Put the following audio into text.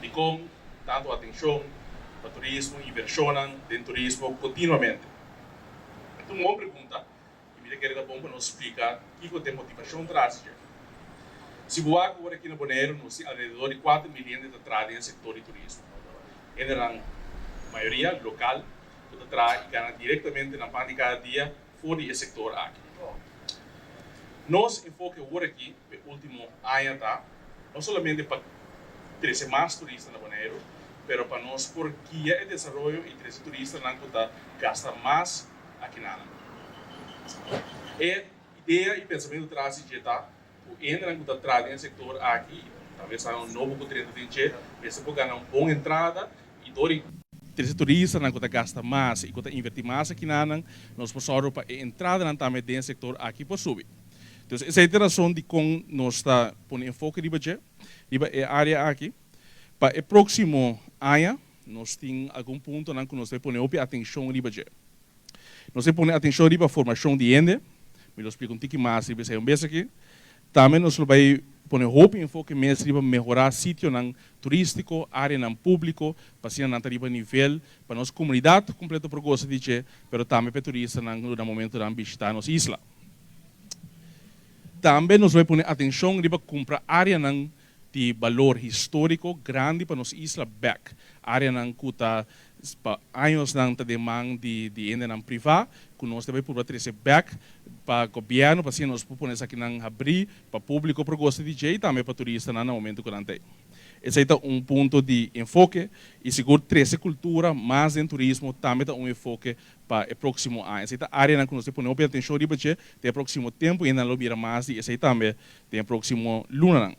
de com tanto atenção para turismo, inversão em turismo continuamente. Então, uma pergunta, e me queria bom para nos explicar o que tem motivação atrás. Se você agora aqui no Bonaire, nós temos alrededor de 4 milhões de entradas no setor de turismo. Era a maioria local, que traz e ganha diretamente na parte de cada dia fora do setor aqui. Nós enfocamos agora aqui, no último ano, não somente para trazer mais turistas no Bonaire, mas para nós porque o desenvolvimento e trazer turistas não gasta mais aqui na área. A ideia e pensamento atrás de estar entra no no setor aqui, talvez seja novo que treino de gente, mas se ganhar uma boa entrada e dori trazer turistas não gasta mais e invertir mais aqui na área, nós precisamos para entrada na também dentro setor aqui para subir. Então, essa é a razão de como nós está pondo enfoque de a área aqui. Para o próximo ano, nós temos algum ponto em que nós vamos poner atenção de nós vamos poner atenção de formação de gente, me explico um pouquinho mais, se você é aqui. Também nós vamos poner enfoque mais para melhorar o sítio turístico, área público, para ser na nível, para nossa comunidade completa para gostar de dizer, mas também para turistas no momento de visitar nossa isla. Também nós vamos poner atenção para comprar área de valor histórico grande para nossa isla back. Área que está anos de demanda de ende privado, que nós também podemos trazer back para o governo, para nós podemos aqui abrir para o público para gostar de e também para turistas no momento que tem. Esse é ponto de enfoque e seguro trazer cultura mais em turismo também é enfoque para o próximo ano. Essa é a área que nós podemos atenção de o próximo tempo e ainda não mira mais e esse também tem o próximo luna.